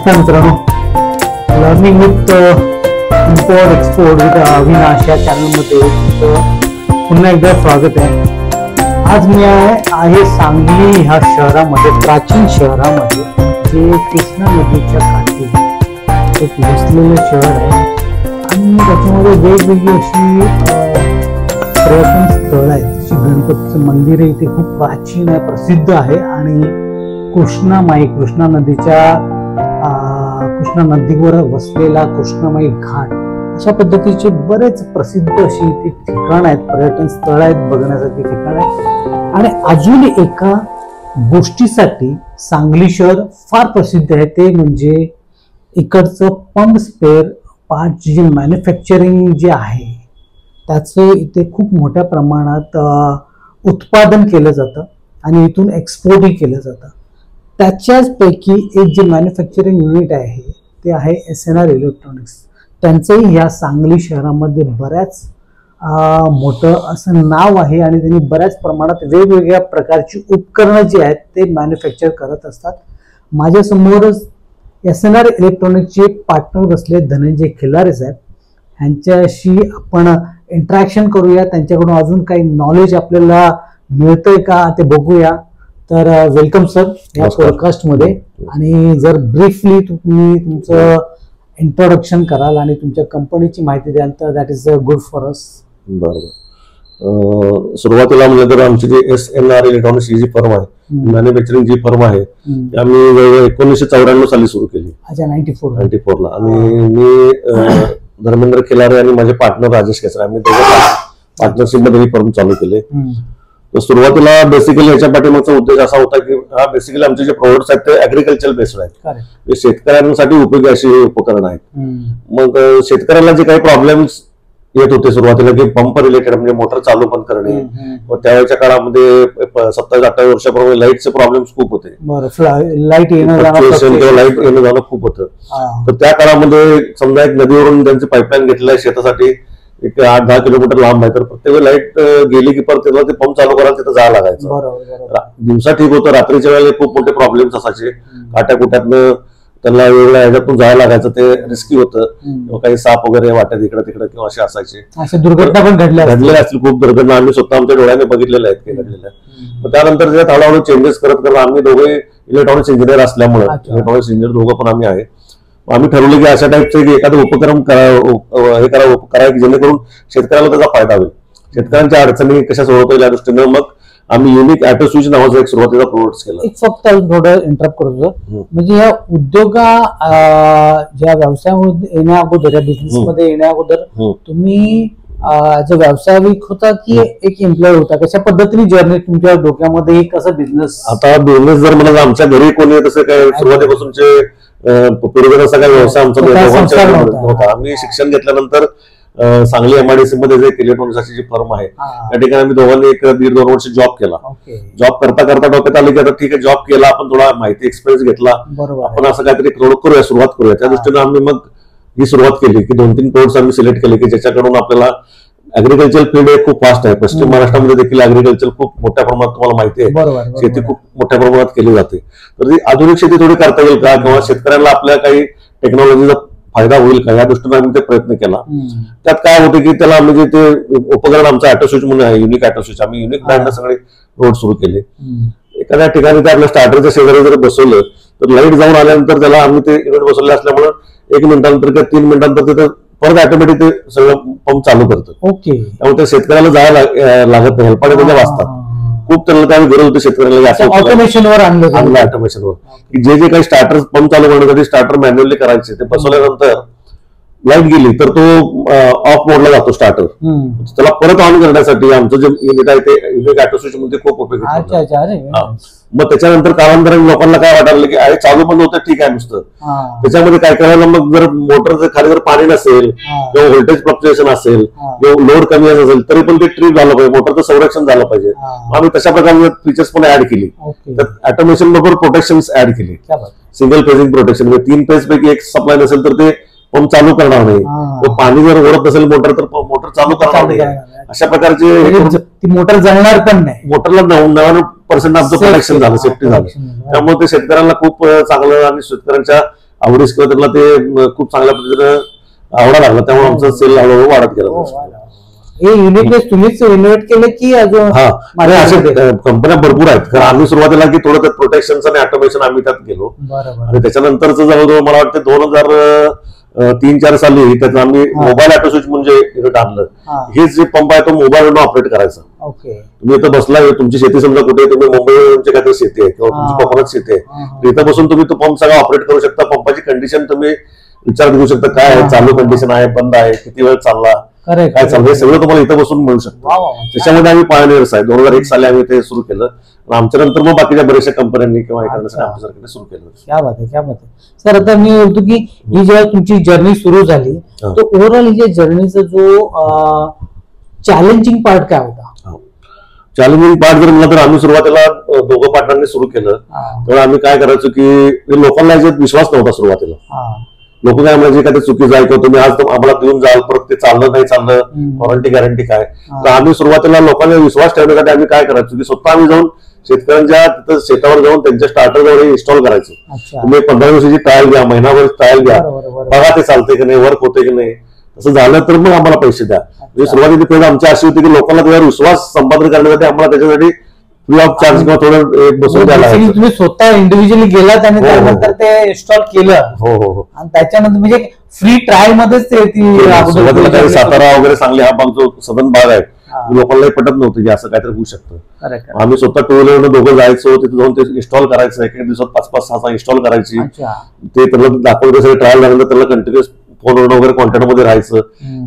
नमस्कार मित्रांनो, learning with import export with Avinash या चॅनलमध्ये पुन्हा एकदा स्वागत आहे. आज मी आहे सांगली ह्या शहरामध्ये, प्राचीन शहरामध्ये, जे कृष्णा नदीच्या काठी एक वसलेलं शहर आहे आणि त्याच्यामध्ये वेगवेगळी अशी पर्यटन स्थळ आहेत. जशी गणपतीचं मंदिर आहे, इथे खूप प्राचीन आहे, प्रसिद्ध आहे. आणि कृष्णा नदीवर वसलेला कृष्णामाई घाट, अशा पद्धतीचे बरेच प्रसिद्ध अशी इथे ठिकाण आहेत, पर्यटन स्थळ आहेत, बघण्यासाठी ठिकाण आहेत. आणि अजून एका गोष्टीसाठी सांगली शहर फार प्रसिद्ध आहे, ते म्हणजे इकडचं पंप स्पेअर पार्ट जे मॅन्युफॅक्चरिंग जे आहे त्याचं इथे खूप मोठ्या प्रमाणात उत्पादन केलं जातं आणि इथून एक्सपोर्टही केलं जातं. त्याच्याच पैकी एक जे मॅन्युफॅक्चरिंग युनिट आहे ते आहे SNR इलेक्ट्रॉनिक्स. त्यांचंही ह्या सांगली शहरामध्ये बऱ्याच मोठं असं नाव आहे आणि त्यांनी बऱ्याच प्रमाणात वेगवेगळ्या प्रकारची उपकरणं जी आहेत ते मॅन्युफॅक्चर करत असतात. माझ्यासमोरच SNR इलेक्ट्रॉनिक्सचे पार्टनर बसले धनंजय खिल्लारे साहेब. ह्यांच्याशी आपण इंटरॅक्शन करूया, त्यांच्याकडून अजून काही नॉलेज आपल्याला मिळतंय का ते बघूया. तर वेलकम सर या पॉडकास्ट मध्ये. आणि जर ब्रीफली तुम्ही तुमचं इंट्रोडक्शन कराल आणि तुमच्या कंपनीची माहिती द्याल तर that is good for us. बरोबर. सुरुवातीला म्हणजे तर आमची जी SNR इलेक्ट्रॉनिक्स ही जी फर्म आहे, मॅन्युफॅक्चरिंग जी फर्म आहे, ती आम्ही 1994 साली सुरू केली. अच्छा, 94 ला. आणि मी धर्मेंद्र खिलारे आणि माझे पार्टनर राजेश केसरे, आम्ही दोघं पार्टनरशिप मध्ये ही फर्म चालू केली. तर सुरुवातीला बेसिकली याच्या पाठीमागचा उद्देश असा होता की हा बेसिकली आमचे जे प्रोडक्ट्स आहेत ते ऍग्रिकल्चर बेस्ड आहेत, ते शेतकऱ्यांसाठी उपयोगी अशी उपकरणं आहेत. मग शेतकऱ्याला जे काही प्रॉब्लेम्स येत होते सुरुवातीला, की पंप रिलेटेड म्हणजे मोटर चालू बंद करणे, व त्यावेळेच्या काळामध्ये 27-28 वर्षापूर्वी लाईटचे प्रॉब्लेम्स खूप होते, लाईट येणं जाणं खूप होतं. तर त्या काळामध्ये समजा एक नदीवरून त्यांची पाईपलाईन घेतलेलं आहे शेतासाठी, एक 8-10 किलोमीटर लांब आहे, तर प्रत्येक वेळी लाईट गेली की परत त्याला ते पंप चालू करायला तिथं जायला लागायचं. दिवसा ठीक होतं, रात्रीच्या वेळेला खूप मोठे प्रॉब्लेम्स असायचे, काट्याकुट्यातनं त्यांना वेगळ्या ह्याच्यातून जायला लागायचं, ते रिस्की होतं. किंवा काही साप वगैरे वाटत इकडे तिकडे किंवा असे असायचे. दुर्घटना पण घडल्या असतील, खूप दुर्घटना आम्ही स्वतः आमच्या डोळ्याने बघितलेल्या आहेत की घडलेल्या. मग त्यानंतर त्याच्यात हळूहळू चेंजेस करत आम्ही दोघे इलेक्ट्रॉनिक्स इंजिनियर असल्यामुळे, इलेक्ट्रॉनिक्स इंजिनियर दोघं पण आम्ही आहे, आम्ही ठरवलं की अशा टाईपचं एखादं उपक्रम करायचं जेणेकरून शेतकऱ्याला त्याचा फायदा होईल, शेतकऱ्यांच्या अडचणी कशा सोडवता येईल या दृष्टीनं. मग आम्ही युनिक ऑटो स्विच नावाचा एक सुरुवातीचा प्रोडक्ट केला. एक फक्त थोडं इंटरप्ट करतो, म्हणजे या ज्या व्यवसायामध्ये येण्या अगोदर, या बिझनेस मध्ये येण्या अगोदर तुम्ही जो व्यावसायिक होता की एक एम्प्लॉय होता, कशा पद्धतीने जर्नी तुमच्या डोक्यामध्ये कसं बिझनेस? आता बिझनेस जर म्हणा, आमच्या घरी कोणी तसं काय सुरुवातीपासूनचे पूर्वीचा काही व्यवसाय आमचा नव्हता. आम्ही शिक्षण घेतल्यानंतर सांगली MIDC मध्ये जे इलेक्ट्रॉनिक्सची जी फर्म आहे त्या ठिकाणी आम्ही दोघांनी 1-1.5-2 वर्ष जॉब केला. जॉब करता करता डोक्यात आले की आता ठीक आहे, जॉब केला आपण, थोडा माहिती एक्सपिरियन्स घेतला, आपण असं काहीतरी करूया, सुरुवात करूया. त्या दृष्टीने आम्ही मग ही सुरुवात केली की 2-3 प्रोडक्ट्स आम्ही सिलेक्ट केले की ज्याच्याकडून आपल्याला ऍग्रिकल्चर फील्ड हे खूप फास्ट आहे. पश्चिम महाराष्ट्रामध्ये देखील ऍग्रिकल्चर खूप मोठ्या प्रमाणात, तुम्हाला माहिती आहे, शेती खूप मोठ्या प्रमाणात केली जाते. तर ती आधुनिक शेती थोडी करता येईल का, किंवा शेतकऱ्यांना आपल्या काही टेक्नॉलॉजीचा फायदा होईल का, या दृष्टीने आम्ही ते प्रयत्न केला. त्यात काय होतं की त्याला म्हणजे ते उपकरण आमचं ऑटो स्विच म्हणून आहे, युनिक ऑटो स्विच. आम्ही युनिक ब्रँडने सगळे प्रोडक्ट सुरू केले. एखाद्या ठिकाणी ते आपल्या स्टार्टरच्या शेजारी जर बसवलं तर लाईट जाऊन आल्यानंतर त्याला आम्ही ते युनिट बसवले असल्यामुळे 1 मिनिटानंतर किंवा 3 मिनिटांनंतर तिथे परत ऑटोमॅटिक ते सगळं पंप चालू करतं. त्यामुळे ते शेतकऱ्याला जायला लागत नाही, हेल्पाने त्याच्या वाचतात. खूप त्यांना काय गरज होती शेतकऱ्याला ऑटोमेशनवर आणलं, ऑटोमेशनवर, की जे काही स्टार्टर पंप चालू करण्यासाठी स्टार्टर मॅन्युअली करायचे, ते बसवल्यानंतर लाईट गेली तर तो ऑफ मोडला जातो स्टार्टर. त्याला परत ऑन करण्यासाठी आमचं जे युनिट आहे ते युनिक ऑटो स्विच मध्ये खूप उपयोगी. मग त्याच्यानंतर कालांतराने लोकांना काय वाटलं की अरे चालू बंद होतं, ठीक आहे नुसतं, त्याच्यामध्ये काय करायला, मग जर मोटर खाली जर पाणी नसेल किंवा व्होल्टेज फ्लक्च्युएशन असेल किंवा लोड कमी असेल तरी पण ते ट्रिप झालं पाहिजे, मोटरचं संरक्षण झालं पाहिजे. आम्ही तशा प्रकारे फीचर्स पण ऍड केली. तर ऑटोमेशन बरोबर प्रोटेक्शन ऍड केली, सिंगल फेजिंग प्रोटेक्शन, म्हणजे 3 फेज पैकी एक सप्लाय नसेल तर ते पंप चालू करणार नाही, पाणी जर ओढत नसेल मोटर तर मोटर चालू करणार नाही. अशा प्रकारचे मोटर जळणार पण नाही, मोटरला 99% आमचं प्रोटेक्शन झालं, सेफ्टी झालं. त्यामुळे ते शेतकऱ्यांना खूप चांगलं आणि शेतकऱ्यांच्या आवडीस किंवा त्यांना ते खूप चांगल्या पद्धतीनं आवडा लागला, त्यामुळे आमचं सेल हळूहळू वाढत गेलं. हे युनिटनेस तुम्हीच इन्व्हेंट केलं की अजून? असे कंपन्या भरपूर आहेत, कारण आम्ही सुरुवातीला की थोडं प्रोटेक्शनचं आणि ऑटोमेशन आम्ही त्यात गेलो, आणि त्याच्यानंतरच जवळजवळ मला वाटतं 2003-04 साली त्यात आम्ही मोबाईल ऑटो स्विच म्हणजे युनिट आणलं. हेच जे पंप आहे तो मोबाईलवरून ऑपरेट करायचा. तुम्ही इथं बसला, तुमची शेती समजा कुठे, तुम्ही मुंबईचे काहीतरी शेती आहे किंवा तुमची कोकणात शेती आहे, इथं बसून तुम्ही तो पंप सगळा ऑपरेट करू शकता. पंपाची कंडिशन तुम्ही विचार करू शकता, काय आहे, चालू कंडिशन आहे, बंद आहे, किती वेळ चालला, काय चालू, हे सगळं तुम्हाला इथं बसूून मिळू शकतं. त्याच्यामध्ये आम्ही पायनियर्स आहे. 2001 साली आम्ही ते सुरू केलं. आमच्या नंतर मग बाकीच्या बऱ्याचशा कंपन्यांनी किंवा आमच्यासारख्याने सुरू केलं. क्या बात आहे, क्या बात आहे. सर, आता मी बोलतो की ही जेव्हा तुमची जर्नी सुरू झाली, तर ओव्हरऑल ही जर्नीचा जो चॅलेंजिंग पार्ट काय होता? चॅलेंजिंग पार्ट जर म्हणलं तर आम्ही सुरुवातीला दोघं पार्टनरने सुरू केलं, तर आम्ही काय करायचो की लोकांना याच्यात विश्वास नव्हता सुरुवातीला. लोक काय म्हणजे काय चुकीचं आहे, किंवा तुम्ही आज आम्हाला देऊन जाल, परत ते चाललं नाही चाललं, वॉरंटी गॅरंटी काय. तर आम्ही सुरुवातीला लोकांना विश्वास ठेवण्यासाठी आम्ही काय करायचो की स्वतः आम्ही जाऊन शेतकऱ्यांच्या तिथं शेतावर जाऊन त्यांच्या स्टार्टरवर इन्स्टॉल करायचो. तुम्ही 15 दिवसाची ट्रायल घ्या, महिनाभर ट्रायल घ्या, बघा ते चालते की नाही, वर्क होते की नाही. असं झालं तर मग आम्हाला पैसे द्या. म्हणजे सुरुवातीची पेड आमची अशी होती की लोकांना त्यावर विश्वास संपादन करण्यासाठी आम्हाला त्याच्यासाठी फ्री ऑफ चार्ज किंवा थोडं बसून द्यायला. तुम्ही स्वतः इंडिव्हिज्युअली गेलात आणि त्यानंतर ते इन्स्टॉल केलं. आणि त्याच्यानंतर म्हणजे फ्री ट्रायल मध्येच ते सातारा वगैरे सांगली हा जो सदन भाग आहे, लोकांनाही पटत नव्हतं की असं काहीतरी होऊ शकतं. आम्ही स्वतः 2 व्हीलरनं दोघं जायचो, तिथे जाऊन ते इन्स्टॉल करायचं. एक दिवसात 5-5-6 इन्स्टॉल करायची. ते त्याला दाखवलं सगळे ट्रायल झाल्यानंतर त्याला कंटिन्युअस फोनवर वगैरे कॉन्टॅक्ट मध्ये राहायचं.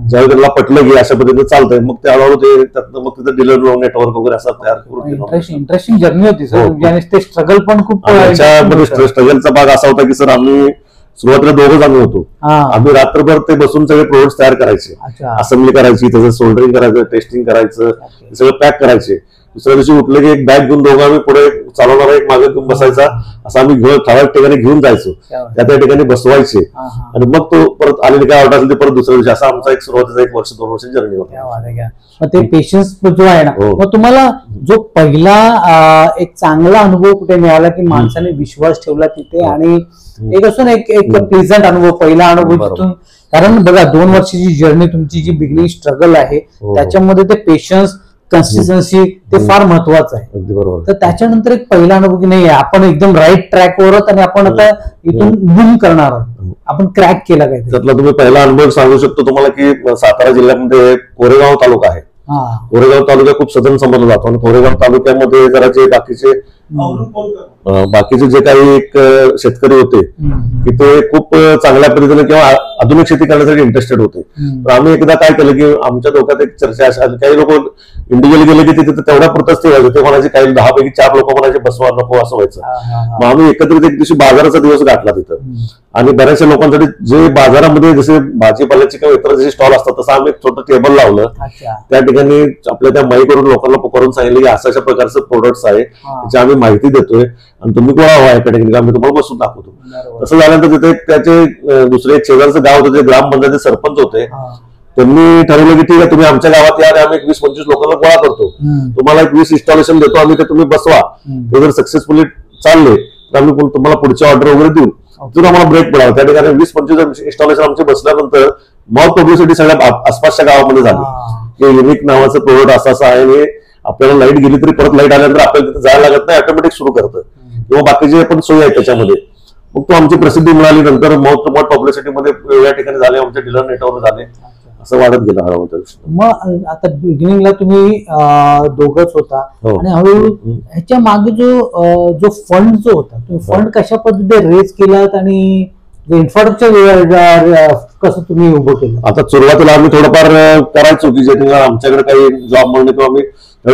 ज्यावेळी त्यांना पटलं की अशा पद्धतीने चालतंय, मग ते हळूहळू ते त्यातनं मग तिथं डीलर नेटवर्क वगैरे असं तयार करून. इंटरेस्टिंग जर्नी होती सर. ते स्ट्रगल पण खूप. त्याच्यामध्ये स्ट्रगलचा भाग असा होता की सर, आम्ही सुरुवातीला दोघंच आम्ही होतो. आम्ही रात्रभर ते बसून सगळे प्रोडक्ट तयार करायचे, असेंब्ली करायची, त्याचं सोल्डरिंग करायचं, टेस्टिंग करायचं, सगळं पॅक करायचे. दुसऱ्या दिवशी उठलं की एक बॅग घेऊन दोघं आम्ही पुढे चालवणारा एक मागे घेऊन बसायचा, असं आम्ही ठराविक ठिकाणी घेऊन जायचो, त्या ठिकाणी बसवायचे, आणि मग तो परत आलेली काय ऑर्डर असेल ते परत दुसऱ्या दिवशी. असा आमचा एक सुरुवातीचा 1 वर्ष 2 वर्षाची जर्नी होती. मग ते पेशन्स जो आहे ना, मग तुम्हाला जो पहिला एक चांगला अनुभव कुठे मिळाला की माणसाने विश्वास ठेवला तिथे, आणि एक असं एक प्लेझंट अनुभव, पहिला अनुभव तिथून. कारण बघा, 2 वर्षाची जर्नी तुमची जी बिगिनिंग स्ट्रगल आहे, त्याच्यामध्ये ते पेशन्स, कन्सिस्टन्सी ते फार महत्वाचं आहे. तर त्याच्यानंतर एक पहिला अनुभव की नाही, आपण एकदम राईट ट्रॅकवर आहोत आणि आपण आता इथून बूम करणार आहोत, आपण क्रॅक केला काय. त्यातला तुम्ही पहिला अनुभव सांगू शकतो तुम्हाला की सातारा जिल्ह्यामध्ये कोरेगाव तालुका आहे. कोरेगाव तालुका खूप सदन समजला जातो, आणि कोरेगाव तालुक्यामध्ये जरा जे बाकीचे जे काही एक शेतकरी होते की ते खूप चांगल्या पद्धतीने किंवा आधुनिक शेती करण्यासाठी इंटरेस्टेड होते. तर आम्ही एकदा काय केलं की आमच्या डोक्यात एक चर्चा अशा, काही लोक इंडिव्हिज्युअली गेले की तिथे तेवढ्या पुरतच ते व्हायचं, ते म्हणायचे काही 10 पैकी 4 लोक म्हणायचे बसवा नको असं व्हायचं. मग आम्ही एकत्रित एक दिवशी बाजाराचा दिवस गाठला तिथं, आणि बऱ्याचशा लोकांसाठी जे बाजारामध्ये जसे भाजीपाल्याचे किंवा इतर जसे स्टॉल असतात तसं आम्ही एक छोटं टेबल लावलं. त्या ठिकाणी आपल्या त्या माईकवरून लोकांना पुकारून सांगितलं की अशा प्रकारचे प्रोडक्ट्स आहे, त्याची आम्ही माहिती देतोय, आणि तुम्ही कोणा हवा एका ठिकाणी आम्ही तुम्हाला बसून दाखवतो. तसं झाल्यानंतर तिथे त्याचे दुसरे एक शेजारचं गाव होतं, ते ग्रामपंचायतीचे सरपंच होते. त्यांनी ठरवलं की ठीक आहे, तुम्ही आमच्या गावात या आणि आम्ही 20-25 लोकांना गोळा करतो, तुम्हाला एक 20 इन्स्टॉलेशन देतो आम्ही, ते तुम्ही बसवा. ते जर सक्सेसफुली चालले तर आम्ही तुम्हाला पुढची ऑर्डर वगैरे देऊ. तिथून आम्हाला ब्रेक पडावा. त्या ठिकाणी 20-25 इन्स्टॉलेशन आमचे बसल्यानंतर मग पब्लिसिटी सगळ्या आसपासच्या गावामध्ये झाली की युनिक नावाचं प्रोडक्ट असं आहे, आणि आपल्याला लाईट गेली तरी परत लाईट आल्यानंतर आपल्याला तिथे जायला लागत नाही, ऑटोमॅटिक सुरू करतं, किंवा बाकीचे पण सोयी आहेत त्याच्यामध्ये. मग तो आमची प्रसिद्धी मिळाली. नंतर मौत पब्लिसिटीमध्ये वेगळ्या ठिकाणी झाले, आमचे डीलर नेटवर्क झाले, असं वाढत गेलं हळूहळू. मग आता बिगिनिंगला तुम्ही दोघंच होता, आणि हळूहळू ह्याच्या मागे जो फंड जो होता, तुम्ही फंड कशा पद्धतीने रेज केलात, आणि इन्फ्रास्ट्रक्चर कसं तुम्ही उभं केलं? आता सुरुवातीला आम्ही थोडंफार करायचो की जे आमच्याकडे काही जॉब म्हणून किंवा आम्ही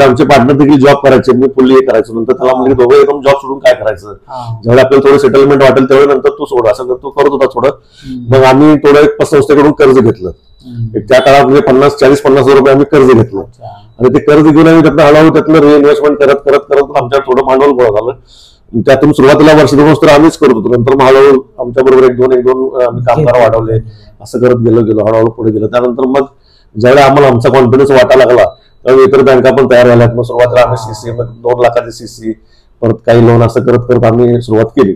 आमचे पार्टनर देखील जॉब करायचे, मी फुल्ली करायचो. नंतर त्याला म्हणजे दोघं एकदम जॉब सोडून काय करायचं, जेव्हा आपल्याला थोडं सेटलमेंट वाटेल तेवढे नंतर तू सोड, असं तो करत होता थोडं. मग आम्ही थोडं एक पतसंस्थेकडून कर्ज घेतलं. त्या काळात म्हणजे 40-50 हजार रुपये आम्ही कर्ज घेतलं, आणि ते कर्ज घेऊन आम्ही त्यातनं हळूहळू त्यातलं रिइन्व्हेस्टमेंट करत करत करत आमच्या थोडं भांडवल गोळा झालं. त्यातून सुरुवातीला वर्ष 2 वर्ष तर आम्हीच करत होतो. नंतर मग हळूहळू आमच्या बरोबर एक दोन आम्ही कामगार वाढवले, असं करत गेलो हळूहळू पुढे गेलो. त्यानंतर मग ज्यावेळी आम्हाला आमचा कॉन्फिडन्स वाटायला लागला त्यावेळी इतर बँका पण तयार झाल्यात. मग सुरुवातीला आम्ही सीसी 2 लाखाची सीसी, परत काही लोन असं करत करत आम्ही सुरुवात केली.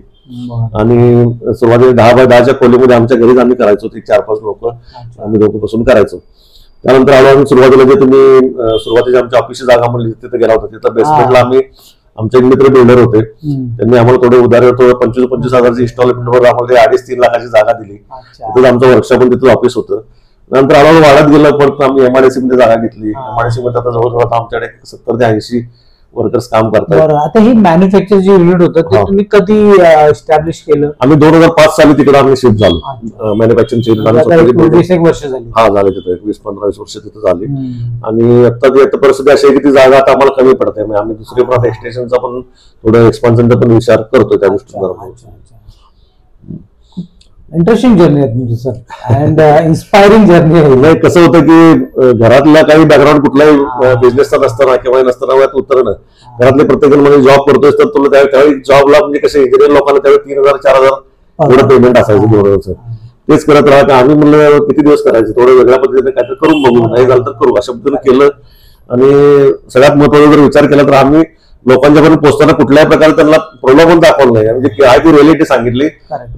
आणि सुरुवातीला 10 बाय 10च्या खोलीमध्ये आमच्या घरीच आम्ही करायचो. 4-5 लोक आम्ही दोघं बसून करायचो. त्यानंतर हळूहळू सुरुवातीला जे तुम्ही सुरुवातीच्या आमच्या ऑफिसची जागा म्हणली तिथे गेला होता, तिथं बेसमेंटला आम्ही आमचे एक मित्र बिल्डर होते, त्यांनी आम्हाला थोडे उधार 25-25 हजारची इन्स्टॉलमेंटवर आम्हाला 2.5-3 लाखाची जागा दिली. तिथंच आमचं वर्कशॉप आणि तिथं ऑफिस होतं. नंतर हळूहळू वाढत गेलं, परत आम्ही MIDC मध्ये जागा घेतली. MIDC मध्ये आता जवळजवळ आमच्याकडे 70 ते 80 वर्कर्स काम करतात. आता ही मॅन्युफॅक्चर जे युनिट होतं ते तुम्ही कधी एस्टॅब्लिश केलं? आम्ही 2005 साली तिकडे आम्ही शिफ्ट झालो. मॅन्युफॅक्चरिंग 20 वर्ष झाली. हा झाले तिथे 20-15 वर्ष तिथे झाली. आणि आता परिस्थिती अशी आहे की ती जागा आता आम्हाला कमी पडते. आम्ही दुसरी पण एक्सटेन्शनचा पण थोडं एक्सपान्शनचा पण विचार करतोय त्या गोष्टी. इंटरेस्टिंग जर्नी आहे तुमची सर, अँड इन्स्पायरिंग जर्नी आहे. नाही कसं होतं की घरातला काही बॅकग्राऊंड कुठलाही बिझनेसचा नसताना किंवा नसताना वयात उतरणं, घरातले प्रत्येक म्हणजे जॉब करतोय तर तुला त्यावेळी जॉबला म्हणजे कसे इंजिनियर लोकांना त्यावेळी 3,000-4,000 एवढं पेमेंट असायचं 2 वर्ष. तेच करत राहतं. आम्ही म्हणलं किती दिवस करायचं, थोडं वेगळ्या पद्धतीने काहीतरी करून बघू, नाही झालं तर करू अशा पद्धतीने केलं. आणि सगळ्यात महत्त्वाचा जर विचार केला तर आम्ही लोकांच्यापर्यंत पोहोचताना कुठल्याही प्रकारे त्यांना प्रलोभन दाखवलं नाही. म्हणजे काय ती रिअलिटी सांगितली,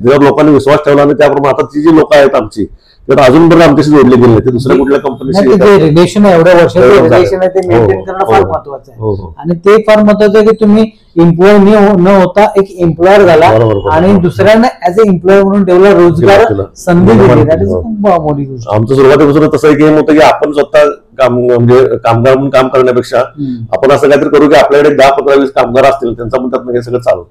जेव्हा लोकांनी विश्वास ठेवला आणि त्याप्रमाणे आता ती जी लोक आहेत आमची तर अजूनपर्यंत आमच्याशी जोडले गेले नाही. ते दुसऱ्या कुठल्या कंपनीशी रिलेशन आहे, एवढ्या वर्षाचं रिलेशन आहे, ते मेंटेन करणं फार महत्वाचं आहे. आणि ते फार महत्वाचं आहे की तुम्ही एम्प्लॉय न होता एक एम्प्लॉयर झाला आणि दुसऱ्यांना ऍज अ एम्प्लॉयर म्हणून ठेवला, रोजगार संधी दिली. दॅट इज खूप मोठी गोष्ट. आमचं सुरुवातीपासून तसं एक होतं की आपण स्वतः म्हणजे कामगार म्हणून काम करण्यापेक्षा आपण असं काहीतरी करू की आपल्याकडे 10-15-20 कामगार असतील, त्यांचा म्हणतात हे सगळं चालू.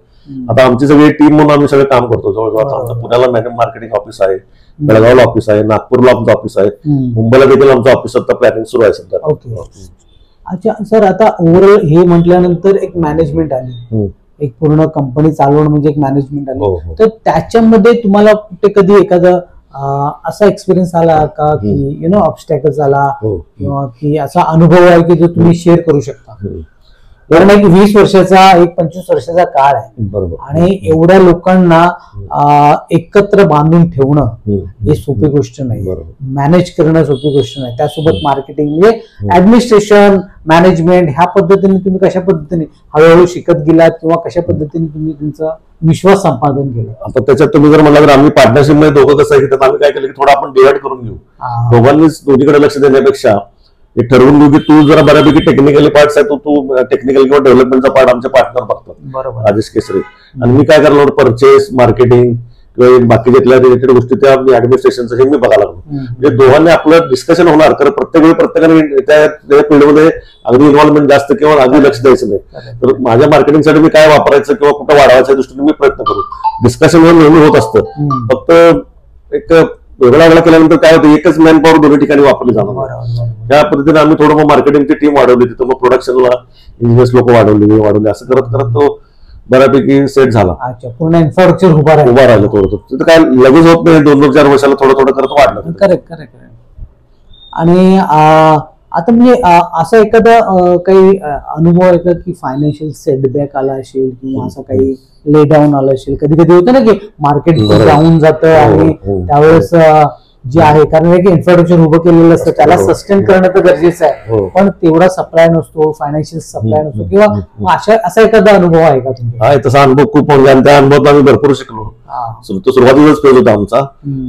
आता आमची सगळी टीम म्हणून आम्ही सगळं काम करतो. जवळजवळ आमचं पुण्याला मार्केटिंग ऑफिस आहे, बेळगावला ऑफिस आहे, नागपूरला आमचं ऑफिस आहे, मुंबईला देखील आमचं ऑफिस आता प्लॅनिंग सुरू आहे सध्या. ओके. अच्छा सर, आता ओव्हरऑल हे म्हटल्यानंतर एक मॅनेजमेंट आली, एक पूर्ण कंपनी चालवणं म्हणजे एक मॅनेजमेंट आली. तर त्याच्यामध्ये तुम्हाला कुठे कधी एखादा असा एक्सपिरियन्स आला का की ऑब्स्टॅकल्स आला किंवा की असा अनुभव आहे की जो तुम्ही शेअर करू शकता? कारण एक 20 वर्षाचा, एक 25 वर्षाचा काळ आहे, बरोबर, आणि एवढ्या लोकांना एकत्र बांधून ठेवणं हे सोपी गोष्ट नाही, मॅनेज करणं सोपी गोष्ट नाही. त्यासोबत मार्केटिंग म्हणजे ऍडमिनिस्ट्रेशन, मॅनेजमेंट ह्या पद्धतीने तुम्ही कशा पद्धतीने हळूहळू शिकत गेलात किंवा कशा पद्धतीने तुम्ही तुमचा विश्वास संपादन केलं? आता त्याच्यात तुम्ही जर म्हणला तर आम्ही पार्टनरशिप मध्ये दोघं कसं आहे की आम्ही काय केलं की थोडं आपण डिवाइड करून घेऊ. दोघांनीच दोन्हीकडे लक्ष देण्यापेक्षा एक ठरवून घेऊ की तू जरा बऱ्यापैकी टेक्निकली पार्ट्स आहे, तू टेक्निकल किंवा डेव्हलपमेंटचा पार्ट आमचे पार्टनर बघतात, राजेश केसरे. आणि मी काय करणार, परचेस, मार्केटिंग किंवा बाकी घेतल्या रिलेटेड गोष्टी त्या ऍडमिनिस्ट्रेशनचं हे मी बघायला लागलो. म्हणजे दोघांनी आपलं डिस्कशन होणार, कारण प्रत्येक वेळी प्रत्येकाने त्या फील्डमध्ये अगदी इन्व्हॉल्वमेंट जास्त किंवा अगदी लक्ष द्यायचं नाही. तर माझ्या मार्केटिंगसाठी मी काय वापरायचं किंवा कुठं वाढवायच्या दृष्टीने मी प्रयत्न करू. डिस्कशन नेहमी होत असतं, फक्त एक वेगळा वेगळा केल्यानंतर काय होतं, एकच मॅन पॉवर दोन्ही ठिकाणी वापरली जाणार. त्या पद्धतीने आम्ही थोडं मग मार्केटिंगची टीम वाढवली, तिथं मग प्रोडक्शनला इंजिनियर्स लोक वाढवले, असं करत करत तो बऱ्यापैकी सेट झाला. पूर्ण इन्फ्रास्ट्रक्चर उभा राहिलं. थोडं तिथं काय लगेच होत नाही, 2-4 वर्षाला थोडं थोडं करत वाढलं. करेक्ट. आणि आता म्हणजे असा एखादा काही अनुभव आहे का की फायनान्शियल सेटबॅक आला असेल किंवा असं काही ले डाऊन आलं असेल? कधी कधी होतं ना की मार्केट डाऊन जातं आणि त्यावेळेस जे आहे, कारण एक इन्फ्रास्ट्रक्चर उभं केलेलं असतं, त्याला सस्टेन करणं तर गरजेचं आहे, पण तेवढा सप्लाय नसतो, फायनान्शियल सप्लाय नसतो, किंवा असा एखादा अनुभव आहे का तुमचा? तसा अनुभव खूप, म्हणजे त्या अनुभवात आम्ही भरपूर शिकलो. तो सुरुवातीलाच फेज होता आमचा.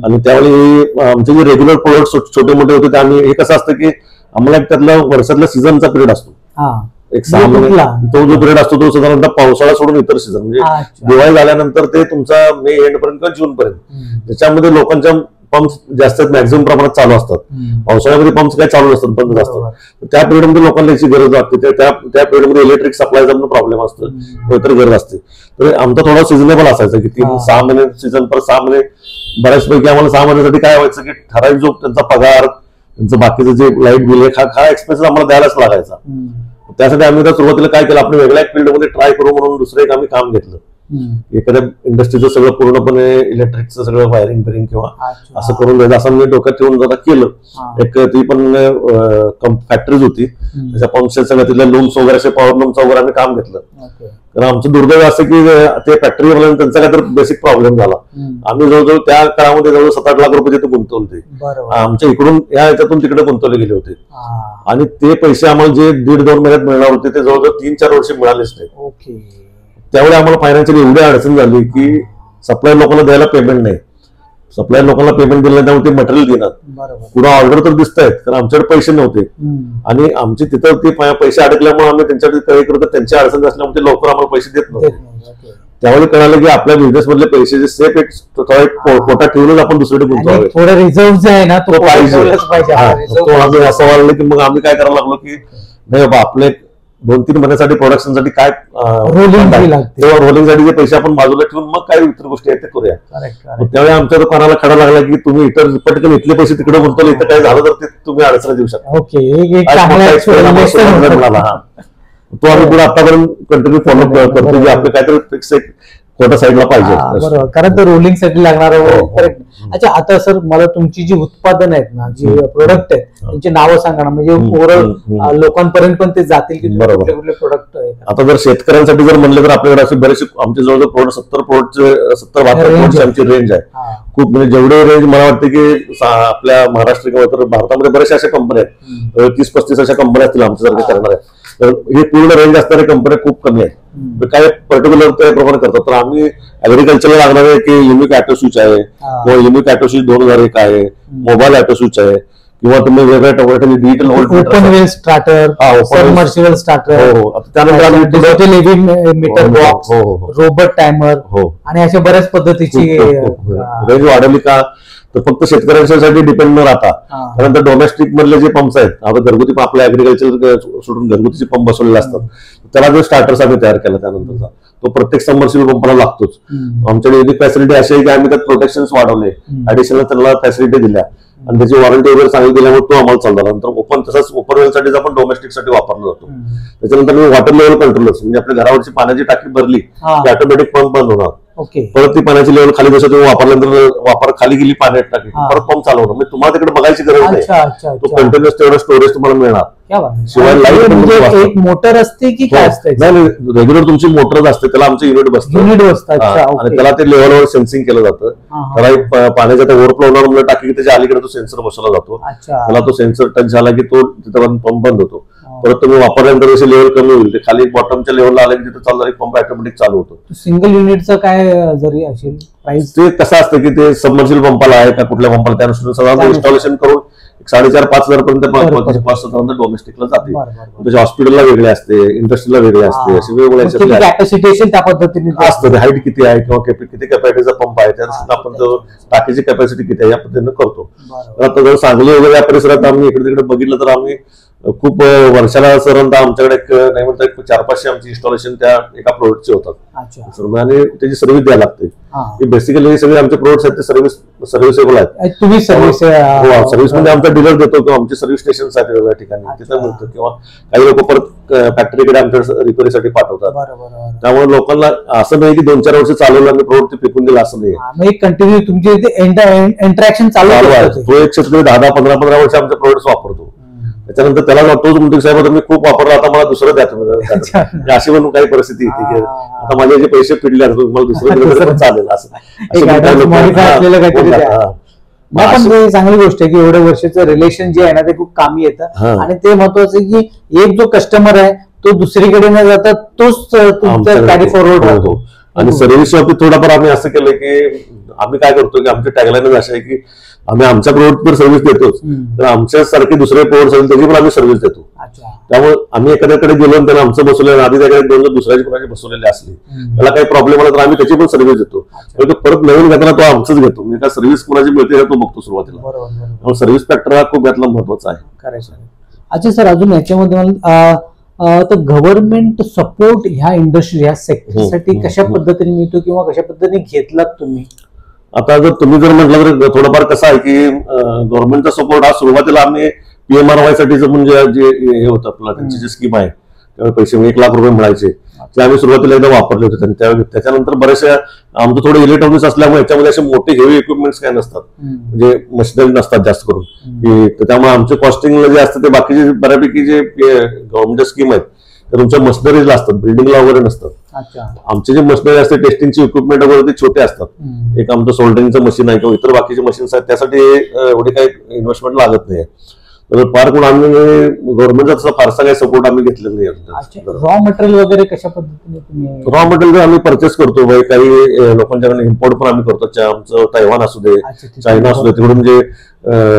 आणि त्यावेळी आमचे जे रेग्युलर प्रोडक्ट छोटे मोठे होते ते आम्ही, हे कसं असतं की आम्हाला त्यातला वर्षातला सीझनचा पिरियड असतो, एक 6 महिने. तो जो पिरियड असतो तो साधारणतः पावसाळा सोडून इतर सीझन, म्हणजे दिवाळी झाल्यानंतर ते तुमचा मे एंड पर्यंत किंवा जून पर्यंत, त्याच्यामध्ये लोकांच्या पंप्स जास्त मॅक्झिमम प्रमाणात चालू असतात. पावसाळ्यामध्ये पंप्स काय चालू नसतात, बंद असतात. त्या पिरियडमध्ये लोकांना याची गरज वाटते, त्या पिरियडमध्ये इलेक्ट्रिक सप्लायचा पण प्रॉब्लेम असतो, इतर गरज असते. तर आमचा थोडा सिझनेबल असायचा की 3-6 महिने सीझन, पर 6 महिने बऱ्याचपैकी आम्हाला 6 महिन्यासाठी काय व्हायचं की ठराविक जो त्यांचा पगार, त्यांचं बाकीचं जे लाईट बिल, हा एक्सपेन्स आम्हाला द्यायलाच लागायचा. त्यासाठी आम्ही त्या सुरुवातीला काय केलं, आपण वेगळ्या फील्डमध्ये ट्राय करू म्हणून दुसरं एक आम्ही काम घेतलं. एखाद्या इंडस्ट्रीचं सगळं पूर्णपणे इलेक्ट्रिकचं सगळं वायरिंग बिरिंग किंवा असं करून द्यायचं, असं मी डोक्यात ठेवून जरा केलं. एक ती पण फॅक्टरीज होती, त्याच्या पंपच्या सगळं तिथल्या लूम्स वगैरे, असे पॉवर लूमचं वगैरे आम्ही काम घेतलं. कारण आमचं दुर्दैव असं की ते फॅक्टरी त्यांचा काय तर बेसिक प्रॉब्लेम झाला. आम्ही जवळजवळ त्या काळामध्ये जवळ 7-8 लाख रुपये तिथे गुंतवले, आमच्या इकडून या ह्याच्यातून तिकडे गुंतवले गेले होते. आणि ते पैसे आम्हाला जे 1.5-2 महिन्यात मिळणार होते ते जवळजवळ 3-4 वर्ष मिळालेच नाही. त्यावेळी आम्हाला फायनान्शियली एवढी अडचण झाली की सप्लायर लोकांना द्यायला पेमेंट नाही. सप्लायर लोकांना पेमेंट दिलं त्यामुळे ते मटेरियल देणार, पुन्हा ऑर्डर तर दिसत आहेत कारण आमच्याकडे पैसे नव्हते आणि आमचे तिथं ते पैसे अडकल्यामुळे आम्ही त्यांच्याकडे काही करतो, त्यांची अडचण असल्यामुळे ते लवकर आम्हाला पैसे देत नव्हते. त्यावेळी कळालं की आपल्या बिझनेस मधले पैसे जे सेफ एक कोटा ठेवूनच आपण दुसरीकडे गुंतवावे, थोडा रिझर्व आहे ना तो पाहिजे. आम्ही असं वाटलं की मग आम्ही काय करायला लागलो की नाही बाबा आपले 2-3 महिन्यासाठी प्रोडक्शनसाठी काय रोलिंगसाठी जे पैसे आपण बाजूला ठेवून मग काय इतर गोष्टी आहेत ते करूया. त्यावेळी आमच्या दुकानाला खडा लागला की तुम्ही इतर पटकन इथले पैसे तिकडे गुंतवले, इथं काय झालं तर ते तुम्ही अडचण देऊ शकता. तो आम्ही पुढे आतापर्यंत कंटिन्यू फॉलो करतो की आपलं काहीतरी फिक्स एक कोटा साईडला पाहिजे. बरोबर, कारण तर रोलिंग साठी लागणार. अच्छा, आता सर मला तुमची जी उत्पादन आहेत ना, जी प्रोडक्ट आहेत त्यांची नावं सांगा ना, म्हणजे ओव्हरऑल लोकांपर्यंत पण ते जातील की कुठले कुठले प्रोडक्ट आहेत. आता जर शेतकऱ्यांसाठी जर म्हणलं तर आपल्याकडे असे बरेचसे आमच्या जवळजवळ प्रोडक्ट 70 आमची रेंज आहे. खूप म्हणजे जेवढे रेंज मला वाटते की आपल्या महाराष्ट्र किंवा तर भारतामध्ये बऱ्याचशा अशा कंपन्या आहेत, 30-35 अशा कंपन्या असतील आमच्यासारख्या करणार आहेत. तर हे पूर्ण रेंज असणाऱ्या कंपन्या खूप कमी आहेत. काय पर्टिक्युलर त्याप्रमाणे करतात. तर आम्ही ऍग्रिकल्चरला लागणारे की युनिक ऑटो स्विच आहे किंवा युनिक ऑटो स्विच 2001 आहे, मोबाईल ऑटो स्विच आहे किंवा तुम्ही वेगळ्या टोमॅटो डिजिटल ओपन वेल स्टार्टर, सबमर्सिबल स्टार्टर, त्यानंतर मीटर बॉक्स, रोबोट टायमर आणि अशा बऱ्याच पद्धतीची रेंज वाढवली का तर फक्त शेतकऱ्यांसाठी डिपेंड न राहता त्यानंतर डोमेस्टिक मधले जे पंप्स आहेत, आता घरगुती आपल्या ऍग्रिकल्चर सोडून घरगुतीचे पंप बसवलेले असतात, त्याला जो स्टार्टर्स आम्ही तयार केला त्यानंतरचा तो प्रत्येक सबमर्सिबल पंपाला लागतोच. आमच्याकडे युनिक फॅसिलिटी अशी आहे की आम्ही त्यात प्रोटेक्शन वाढवले, ऍडिशनल त्यांना फॅसिलिटी दिल्या आणि त्याची वॉरंटी वगैरे चांगली दिल्यामुळे तो आम्हाला चालला. नंतर ओपन तसंच ओपन वेलसाठी आपण डोमेस्टिक साठी वापरला जातो. त्याच्यानंतर मी वॉटर लेवल कंट्रोलर्स म्हणजे आपल्या घरावरची पाण्याची टाकी भरली की ऑटोमॅटिक पंप बंद होणार, परत ती पाण्याची लेवल खाली जसं तुम्ही वापरल्यानंतर वापर खाली गेली पाण्यात टाकी परत पंप चालू होणार, म्हणजे तुम्हाला तिकडे बघायची गरज नाही, तो कंटिन्युअस तेवढं स्टोरेज तुम्हाला मिळणार. शिवाय लाईट एक मोटर असते की काय असते? नाही, रेग्युलर तुमची मोटरच असते, त्याला आमचं युनिट बसतं आणि त्याला ते लेवलवर सेन्सिंग केलं जातं. त्याला एक पाण्याच्या ओव्हरफ्लो होणार म्हणजे टाकी त्याच्या अलीकडे तो सेन्सर बसवला जातो, त्याला तो सेन्सर टच झाला की तो तिथं पंप बंद होतो. परत तुम्ही वापरल्यानंतर जसे लेवल कमी होईल ते खाली बॉटमच्या लेवलला आले की तिथं चालणार पंप ऑटोमॅटिक चालू होतो. सिंगल युनिटचं काय जरी असेल प्राइस ते कसं असतं की ते सबमर्सिबल पंपाला आहे का कुठल्या पंपाला त्यानुसार सगळं इन्स्टॉलेशन करून 4,500-5,000 पर्यंत कॉस्ट डोमेस्टिकला जाते. त्याच्या हॉस्पिटलला वेगळे असते, इंडस्ट्रीला वेगळे असते, असे वेगवेगळे कॅपॅसिटेशन त्या पद्धतीने असतं. हाईट किती आहे किंवा किती कॅपॅसिटीचा पंप आहे त्यानुसार आपण टाकीची कॅपॅसिटी किती आहे या पद्धतीने करतो. आता जर सांगली वगैरे या परिसरात आम्ही इकडे तिकडे बघितलं तर आम्ही खूप वर्षाला साधारणतः आमच्याकडे नाही म्हणता 400-500 आमची इन्स्टॉलेशन त्या एका प्रोडक्टचे होतात आणि त्याची सर्व्हिस द्यायला लागते. बेसिकली हे सगळे आमचे प्रोडक्ट्स आहेत ते सर्व्हिसेबल आहेत. तुम्ही सर्व्हिस म्हणजे आमचा डीलर देतो किंवा आमचे सर्व्हिस स्टेशन आहेत वेगवेगळ्या ठिकाणी तिथं मिळतं किंवा काही लोक परत फॅक्टरीकडे आमच्या रिपेअरीसाठी पाठवतात. त्यामुळे लोकांना असं नाही की 2-4 वर्ष चालवलं आणि प्रोडक्ट फेकून दिलं असं नाही, कंटिन्यू तुमचे इंटरॅक्शन चालू आहे. तो एक शेतकरी 10-15 वर्ष आमचे प्रोडक्ट्स वापरतो. त्याच्यानंतर त्याला तोच म्हणतो साहेब मी खूप वापरला आता मला दुसरं द्या तुम्ही, अशी म्हणून काही परिस्थिती येते की आता माझे जे पैसे फिटले मला दुसरं चालेल असं. चांगली गोष्ट आहे की एवढ्या वर्षाचं रिलेशन जे आहे ना ते खूप कामी येतं आणि ते महत्वाचं आहे की एक जो कस्टमर आहे तो दुसरीकडे न जाता तोच तुमचा कॅरी फॉरवर्ड राहतो. आणि सर्व्हिस बाबतीत थोडाफार आम्ही असं केलं की आम्ही काय करतो की आमच्या टॅगलाईनच अशा आहे की आम्ही आमच्या प्रोडक्ट सर्व्हिस देतोच तर आमच्यासारखे दुसरे प्रोडक्ट असेल त्याची पण आम्ही सर्व्हिस देतो. त्यामुळे आम्ही एखाद्याकडे गेलो आणि त्याला आमचं बसवलेलं आधी त्याकडे 2 दुसऱ्याची कोणाची बसवलेले असले त्याला काही प्रॉब्लेम आला तर आम्ही त्याची पण सर्व्हिस देतो. परत नवीन घेताना तो आमचंच घेतो, म्हणजे काय सर्व्हिस कोणाची मिळते तो बघतो सुरुवातीला. त्यामुळे सर्व्हिस फॅक्टर हा खूप यातला महत्वाचा आहे. अच्छा सर, अजून याच्यामध्ये मला तर गव्हर्नमेंट सपोर्ट ह्या इंडस्ट्री ह्या सेक्टरसाठी कशा पद्धतीने मिळतो किंवा कशा पद्धतीने घेतलात तुम्ही? आता जर तुम्ही जर म्हटलं तर थोडंफार कसं आहे की गव्हर्नमेंटचा सपोर्ट हा सुरुवातीला आम्ही PMRY साठी म्हणजे जे हे होतं आपलं त्यांची जी स्कीम आहे त्यावेळी पैसे 1 लाख रुपये मिळायचे ते आम्ही सुरुवातीला एकदा वापरले होते. त्याच्यानंतर बरेचशा आमचं थोडं इलेक्ट्रॉनिक्स असल्यामुळे याच्यामध्ये असे मोठे हेवी इक्विपमेंट्स काय नसतात, म्हणजे मशिनरी नसतात जास्त करून की त्यामुळे आमचे कॉस्टिंगला जे असतं ते बाकीचे बऱ्यापैकी जे गव्हर्नमेंट स्कीम आहेत तर तुमच्या मशिनरीज असतात, बिल्डिंगला वगैरे नसतात. आमचे जे मशिनरी असते टेस्टिंगचे इक्विपमेंट वगैरे ते छोटे असतात. एक आमचं सोल्डरिंगचं मशीन आहे किंवा इतर बाकीचे मशीन्स आहेत त्यासाठी एवढी काही इन्व्हेस्टमेंट लागत नाही. तर फार कोण आम्ही गव्हर्नमेंटचा तसा फारसा काही सपोर्ट आम्ही घेतलेला नाही. रॉ मटेरियल वगैरे कशा पद्धतीने तुम्ही रॉ मटेरियल आम्ही परचेस करतो, काही लोकांच्याकडे इम्पोर्ट पण आम्ही करतो. आमचं तैवान असू दे, चायना असू दे, तिकडून जे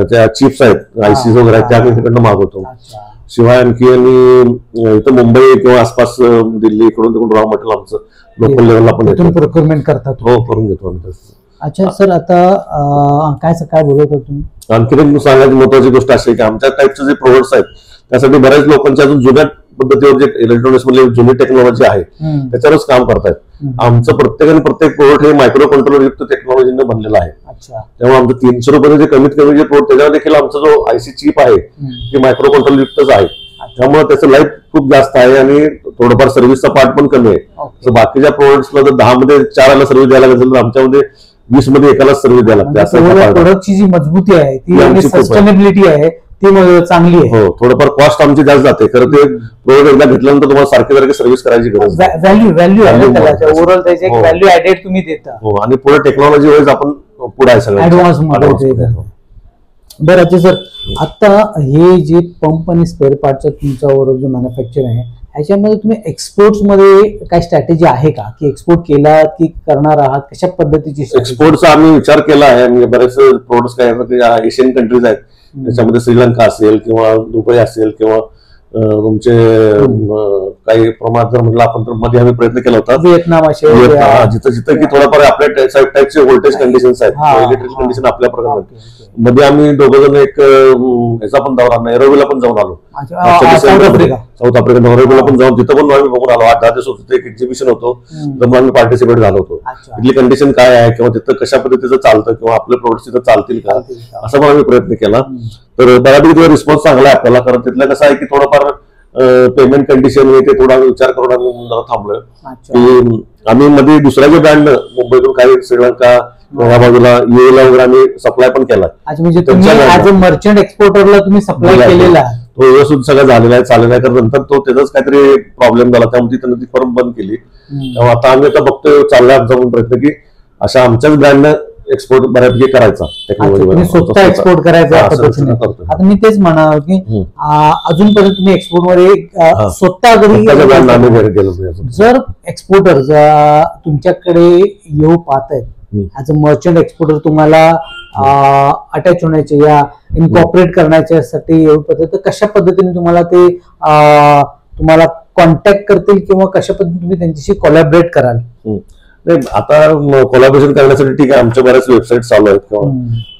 त्या चिप्स आहेत, आयसीज वगैरे आहेत, त्या आम्ही तिकडनं मागवतो. शिवाय आणखी आणि इथं मुंबई किंवा आसपास दिल्ली इकडून तिकडून रॉ मटेरियल आमचं लोकल लेवलला पण प्रोक्युरमेंट करतात. हो, करून घेतो आम्ही. अच्छा सर, आता काय बोलत होता तुम्ही? आणखी एक सांगायची महत्वाची गोष्ट अशी आहे की आमच्या टाईपचे जे प्रोडक्ट्स आहेत त्यासाठी बऱ्याच लोकांच्या अजून जुन्या पद्धतीवर जे इलेक्ट्रॉनिक्स मध्ये जुनी टेक्नॉलॉजी आहे त्याच्यावरच काम करतायत. आमचं प्रत्येक प्रोडक्ट हे मायक्रो कंट्रोलर युक्त टेक्नॉलॉजीने बनलेलं आहे. त्यामुळे आमचं 300 रुपये जे कमीत कमी जे प्रोडक्ट त्याच्यावर देखील आमचा जो आयसी चिप आहे ती मायक्रो कंट्रोलर युक्तच आहे. त्यामुळे त्याचं लाईफ खूप जास्त आहे आणि थोडंफार सर्व्हिसचा पार्ट पण कमी आहे. बाकीच्या प्रोडक्ट्सला जर 10 मध्ये 4 सर्व्हिस द्यायला लागेल तर आमच्यामध्ये 20 मध्ये एकाला सर्व्हिस द्यायला लागते. प्रोडक्टची जी मजबूती आहे ती सस्टेनेबिलिटी आहे ती चांगली आहे. हो, थोडंफार कॉस्ट आमची जास्त जाते. खरं ते प्रोडक्ट एकदा घेतल्यानंतर तुम्हाला सारखी सर्व्हिस करायची गरज व्हॅल्यू ओव्हरऑल त्याचे एक व्हॅल्यू ऍडेड तुम्ही देता. हो, आणि पुढे टेक्नॉलॉजी वाईज आपण पुढे आहे सगळं ऍडव्हान्स मध्ये. बरं अच्छा सर, आता हे जे पंप आणि स्पेअर पार्टचा तुमच्यावर जो मॅन्युफॅक्चर आहे ह्याच्यामध्ये तुम्ही एक्सपोर्ट्स मध्ये काय स्ट्रॅटेजी आहे का, की एक्सपोर्ट केला की करणार आहात, कशा पद्धतीची? एक्सपोर्टचा आम्ही विचार केला आहे. म्हणजे बरेच प्रोडक्ट्स काय एशियन कंट्रीज आहेत, त्याच्यामध्ये श्रीलंका असेल किंवा दुबई असेल किंवा तुमचे काही प्रमाणात जर म्हटलं आपण तर मध्ये आम्ही प्रयत्न केला होता व्हिएतनाम असेल, जिथं जिथं की थोडाफार आपल्या टाईपचे व्होल्टेज कंडिशन्स आहेत, इलेक्ट्रिक कंडिशन आपल्या प्रकारात. मध्ये आम्ही दोघं जण एक याचा पण दौरा नैरोबीला पण जाऊन आलो, साऊथ आफ्रिका नैरोबीला पण जाऊन तिथं पण आम्ही बघून आलो. 8-10 दिवस होतो, एक एक्झिबिशन होतो, तर आम्ही पार्टिसिपेट झालो होतो. तिथली कंडिशन काय आहे किंवा तिथं कशा पद्धतीचं चालतं किंवा आपले प्रोडक्ट तिथं चालतील का, असा पण आम्ही प्रयत्न केला. तर बऱ्यापैकी तिथला रिस्पॉन्स चांगला आहे आपल्याला. कारण तिथलं कसं आहे की थोडंफार पेमेंट कंडिशन ते थोडा विचार करून आम्ही थांबलोय की आम्ही मध्ये दुसऱ्या जे ब्रँड मुंबईतून काही श्रीलंका या बाजूला युएला वगैरे आम्ही सप्लाय पण केला. म्हणजे तुम्ही ऍज अ मर्चंट एक्सपोर्टरला तुम्ही सप्लाय केलेला आहे. तो व्यवस्थित सगळं झालेला आहे, चाललेला आहे. तर नंतर तो त्याचाच काहीतरी प्रॉब्लेम झाला, त्यामुळे त्यांनी ती फर्म बंद केली. त्यामुळे आता आम्ही आता बघतोय, चाललाय आमचा प्रयत्न की अशा आमच्याच ब्रँडनं एक्सपोर्ट बऱ्यापैकी करायचा, टेक्नॉलॉजी स्वतः एक्सपोर्ट करायचा. आता मी तेच म्हणा की अजूनपर्यंत तुम्ही एक्सपोर्ट मध्ये स्वतः जर एक्सपोर्टर तुमच्याकडे येऊ पाहत आहेत ऍज अ मर्चंट एक्सपोर्टर, तुम्हाला अटॅच होण्याचे या इनकॉर्पोरेट करण्याच्यासाठी येऊ पाहत, तर कशा पद्धतीने तुम्हाला ते तुम्हाला कॉन्टॅक्ट करतील किंवा कशा पद्धतीने तुम्ही त्यांच्याशी कोलॅबरेट कराल? आता कोलॅबोरेशन करण्यासाठी ठीक आहे, आमच्या बऱ्याच वेबसाईट चालू आहेत किंवा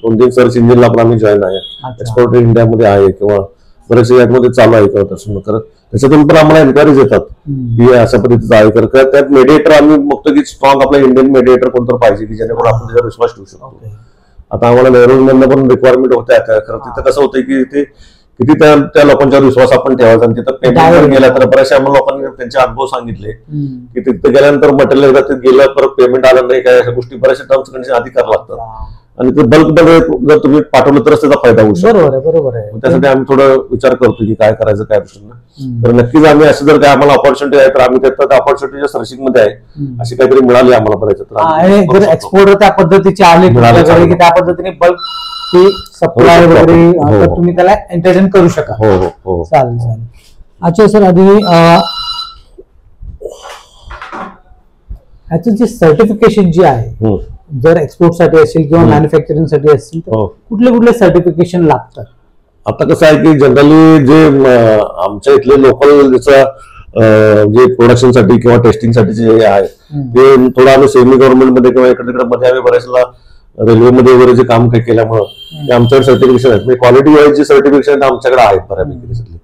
2-3 सर्च इंजिनला पण आम्ही जॉईन आहे, एक्सपोर्ट इंडियामध्ये आहे किंवा बरेचसे यामध्ये चालू आहे किंवा त्याच्यातून पण आम्हाला एन्क्वायरीज येतात की अशा पद्धतीचं आहे. तर त्यात मेडिएटर आम्ही बघतो की स्ट्रॉंग आपला इंडियन मेडिएटर कोणतं पाहिजे की जेणेकरून आपण त्याच्यावर विश्वास ठेवू शकतो. आता आम्हाला नेहरूमधनं पण रिक्वायरमेंट होत्या. खरं तिथं कसं होतं की ते किती त्या लोकांच्यावर विश्वास आपण ठेवायचा. आणि तिथं पेमेंट गेला तर बऱ्याचशा लोकांनी त्यांचे अनुभव सांगितले की तिथे गेल्यानंतर मटेरियल एकदा ते गेलं परत पेमेंट आलं नाही, काय अशा गोष्टी बऱ्याचशा टर्म्स कंडिशन आधी करावं लागतात. आणि ते बल्कमध्ये जर तुम्ही पाठवलं तरच त्याचा फायदा होऊ शकतो. बरोबर आहे. त्यासाठी आम्ही थोडं विचार करतो की काय करायचं, काय प्रश्न. तर नक्कीच आम्ही असं जर काय आम्हाला ऑपॉर्च्युनिटी आहे तर आम्ही त्या ऑपॉर्च्युनिटीच्या सर्चिंग मध्ये आहे, अशी काहीतरी मिळाली आम्हाला बऱ्याच. जर एक्सपोर्टर त्या पद्धतीचे आले की त्या पद्धतीने बल्क सप्लाय वगैरे तुम्ही त्याला एंटरटेन करू शका. चालेल. अच्छा सर, आधी ह्याचं जे सर्टिफिकेशन जे आहे, जर एक्सपोर्ट साठी असेल किंवा मॅन्युफॅक्चरिंग साठी असेल तर कुठले कुठले सर्टिफिकेशन लागतात? आता कसं आहे की जनरली जे आमच्या इथले लोकल जे प्रोडक्शन साठी किंवा टेस्टिंग साठी जे आहे ते थोडं आम्ही सेमी गव्हर्नमेंट मध्ये किंवा इकडे तिकडे मध्ये आम्ही बऱ्याचला रेल्वेमध्ये वगैरे जे काम केल्यामुळं ते आमच्याकडे सर्टिफिकेशन आहेत. क्वालिटी वाईज जे सर्टिफिकेशन आमच्याकडे आहेत बऱ्यापैकी.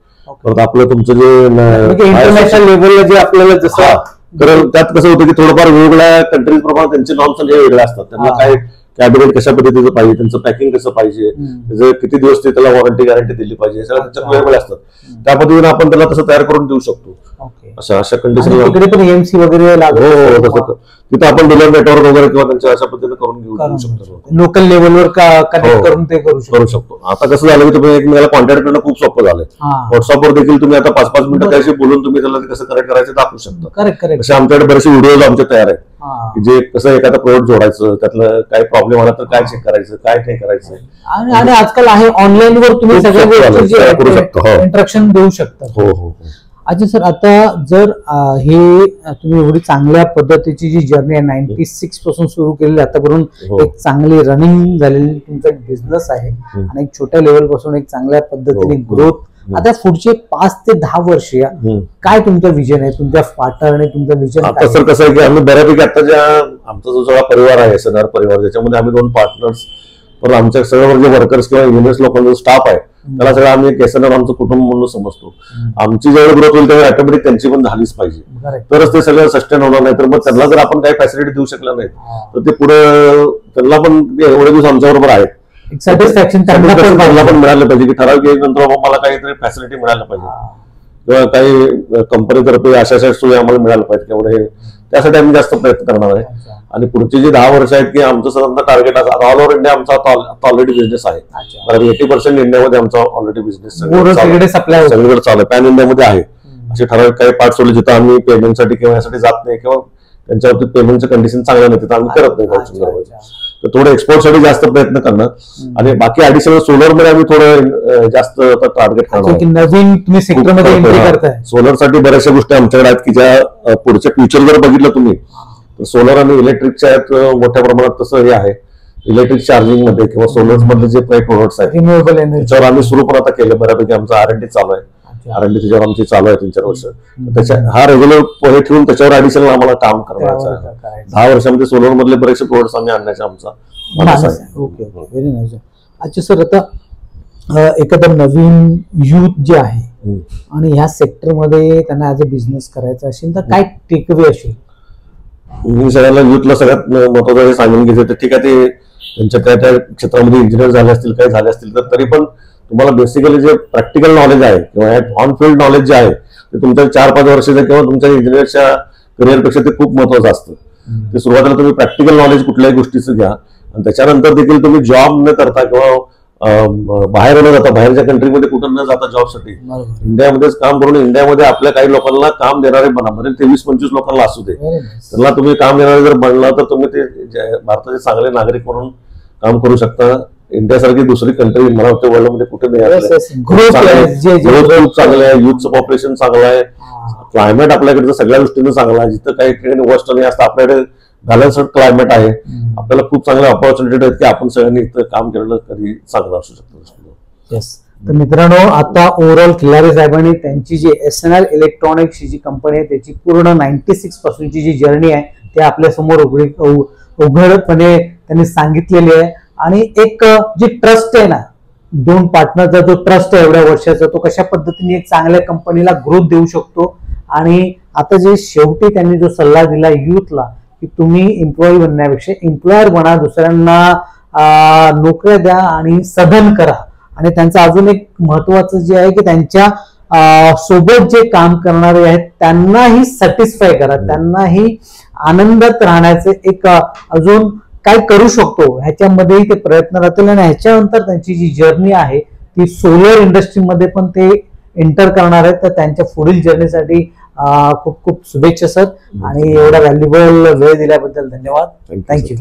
परत आपलं तुमचं जे इंटरनॅशनल लेवलला जे आपल्याला जसं, तर त्यात कसं होतं की थोडंफार वेगवेगळ्या कंट्रीज प्रमाणे त्यांचे नॉर्म्स वेगळे असतात. त्यांना काय कॅबिनेट कशा पद्धतीचं पाहिजे, त्यांचं पॅकिंग कसं पाहिजे, त्याचं किती दिवस ते त्याला वॉरंटी गॅरंटी दिली पाहिजे, सगळं त्यांच्या वेगवेगळे असतात. त्या पद्धतीने आपण त्याला तसं तयार करून देऊ शकतो. अशा कंडिशन तिकडे पण एमसी वगैरे लागू तसं तिथं आपण डीलर नेटवर्क वगैरे किंवा त्यांच्या अशा पद्धतीने करून घेऊ शकतो, लोकल लेवलवर कनेक्ट करून ते करू शकतो. आता कसं झालं की तुम्ही एकमेकाला कॉन्टॅक्ट करणं खूप सोपं झालंय. व्हॉट्सअपवर देखील तुम्ही आता 5-5 मिनिटं त्याशी बोलून तुम्ही त्याला कसं कनेक्ट करायचं दाखवू शकता. करेक्ट. असे आमच्याकडे बरेचसे व्हिडिओज आमचे तयार आहेत जे कसं एखादा प्रोडक्ट जोडायचं, त्यातलं काय प्रॉब्लेम आला तर काय चेक करायचं, काय नाही करायचं. आणि आजकाल आहे ऑनलाईन वर तुम्ही सगळ्या करू शकतो, इंट्रॅक्शन देऊ शकता. हो. अच्छा सर, आता जर हे तुम्ही एवढी चांगल्या पद्धतीची जी जर्नी आहे 96 पासून सुरू केलेली आतापर्यंत एक चांगली रनिंग झालेली तुमचा एक बिझनेस आहे आणि एक छोट्या लेवल पासून एक चांगल्या पद्धतीने ग्रोथ, आता पुढचे 5 ते 10 वर्ष काय तुमचं विजन आहे, तुमच्या पार्टनर आणि तुमचं विजन? आता सर कसं आहे की आम्ही बऱ्यापैकी आता आमचा जो सगळा परिवार आहे SNR परिवार, ज्याच्यामध्ये आम्ही 2 पार्टनर्स, पण आमच्या सगळं जे वर्कर्स किंवा इंजिनियर्स लोकांचा स्टाफ आहे त्याला सगळं आम्ही एक SNR आमचं कुटुंब म्हणून समजतो. आमची जेवढी ग्रोथ होईल तेवढी ऑटोमॅटिक त्यांची पण झालीच पाहिजे, तरच ते सगळं सस्टेन होणार नाही. तर मग त्यांना जर आपण काही फॅसिलिटी देऊ शकल्या नाहीत तर ते पुढे त्यांना पण एवढे दिवस आमच्या बरोबर आहेत, सॅटिस्फॅक्शन त्यांना पण मिळालं पाहिजे की ठराविक नंतर मला काहीतरी फॅसिलिटी मिळायला पाहिजे किंवा काही कंपनीतर्फे अशा सोयी आम्हाला मिळायला पाहिजे तेवढे, त्यासाठी आम्ही जास्त प्रयत्न करणार आहे. आणि पुढची जी 10 वर्ष आहेत की आमचं सध्या टार्गेट ऑल ओव्हर इंडिया आमचा ऑलरेडी बिझनेस आहे. 80% इंडियामध्ये आमचा ऑलरेडी बिझनेस सगळीकडे चालू आहे, पॅन इंडियामध्ये आहे. असे ठराविक काही पार्ट सोडले जिथं आम्ही पेमेंटसाठी किंवा यासाठी जात नाही किंवा त्यांच्यावरती पेमेंटचं कंडिशन चांगलं नाही तिथं आम्ही करत नाही. तर थोडं एक्सपोर्टसाठी जास्त प्रयत्न करणं आणि बाकी ऍडिशनल सोलरमध्ये आम्ही थोडं जास्त टार्गेट करणार. सोलरसाठी बऱ्याचशा गोष्टी आमच्याकडे आहेत की ज्या पुढच्या फ्युचर जर बघितलं तुम्ही तर सोलर आणि इलेक्ट्रिकच्या आहेत मोठ्या प्रमाणात तसं हे आहे. इलेक्ट्रिक चार्जिंग मध्ये किंवा सोलर मधले जे काही प्रोडक्ट्स आहेत रिन्युएबल एनर्जी त्याच्यावर आम्ही सुरू पण आता केलं बऱ्यापैकी. आमचं R&D चालू आहे, R&D त्याच्यावर आमची चालू आहे 3-4 वर्ष. त्याच्या हा रेग्युलर हे ठेवून त्याच्यावर ऍडिशनल आम्हाला काम करायचं आहे. 10 वर्षामध्ये सोलर मधले बरेचसे प्रोडक्ट्स आम्ही आणण्याचा आमचा मानस आहे. Okay, very nice. अच्छा सर, आता एखादा नवीन युथ जे आहे आणि ह्या सेक्टरमध्ये त्यांना ऍज अ बिझनेस करायचा असेल तर काय टेकअवे असेल? मी सगळ्यांना युथला सगळ्यात महत्वाचं हे सांगून घ्यायचं, ठीक आहे ते त्यांच्या त्या क्षेत्रामध्ये इंजिनियर झाले असतील काही झाले असतील तर तरी पण तुम्हाला बेसिकली जे प्रॅक्टिकल नॉलेज आहे किंवा ऑन फील्ड नॉलेज जे आहे ते तुमच्या 4-5 वर्षाच्या किंवा तुमच्या इंजिनियरच्या करिअरपेक्षा ते खूप महत्वाचं असतं. ते सुरुवातीला तुम्ही प्रॅक्टिकल नॉलेज कुठल्याही गोष्टीचं घ्या आणि त्याच्यानंतर देखील तुम्ही जॉब न करता किंवा बाहेर न जाता बाहेरच्या कंट्रीमध्ये कुठं न जाता जॉबसाठी इंडियामध्येच काम करून इंडियामध्ये आपल्या काही लोकांना काम देणारे बना, म्हणजे 23-25 लोकांना असू दे त्यांना तुम्ही काम देणारे जर बनला तर तुम्ही ते भारताचे चांगले नागरिक म्हणून काम करू शकता. इंडियासारखी दुसरी कंट्री मला वाटतं वर्ल्ड मध्ये कुठे नाही. ग्रोथ चांगलं आहे, युथचं पॉप्युलेशन चांगलं आहे, क्लायमेट आपल्याकडे सगळ्या दृष्टीने चांगला आहे. जिथं काही ठिकाणी वस्ट नाही असतं आपल्याकडे बॅलन्स्ड क्लायमेट आहे. आपल्याला खूप चांगल्या ऑपॉर्च्युनिटी आहेत की आपण सगळ्यांनी इथं काम केलेलं कधी चांगलं असू शकतो. येस. तर मित्रांनो, आता ओव्हरऑल खिल्लारे साहेबांनी त्यांची जी SNR इलेक्ट्रॉनिक्स ही जी कंपनी आहे त्याची पूर्ण 96 पासूनची जी जर्नी आहे ते आपल्या समोर उघडपणे त्यांनी सांगितलेली आहे. आणि एक जी ट्रस्ट आहे ना, 2 पार्टनरचा जो ट्रस्ट आहे एवढ्या वर्षाचा, तो कशा पद्धतीने एक चांगल्या कंपनीला ग्रोथ देऊ शकतो. आणि आता जे शेवटी त्यांनी जो सल्ला दिला युथला की तुम्ही एम्प्लॉई बनण्यापेक्षा एम्प्लॉयर बना, दुसऱ्यांना नोकऱ्या द्या आणि सधन करा. आणि त्यांचं अजून एक महत्वाचं जे आहे की त्यांच्या सोबत जे काम करणारे आहेत त्यांनाही सॅटिस्फाय करा, त्यांनाही आनंदात राहण्याचे एक अजून काय करू शकतो ह्याच्यामध्येही ते प्रयत्न राहतील. आणि ह्याच्यानंतर त्यांची जी जर्नी आहे ती सोलर इंडस्ट्रीमध्ये पण ते एंटर करणार आहेत. तर त्यांच्या पुढील जर्नीसाठी खूप खूप शुभेच्छा सर. आणि एवढा व्हॅल्युएबल वेळ दिल्याबद्दल धन्यवाद. थँक्यू.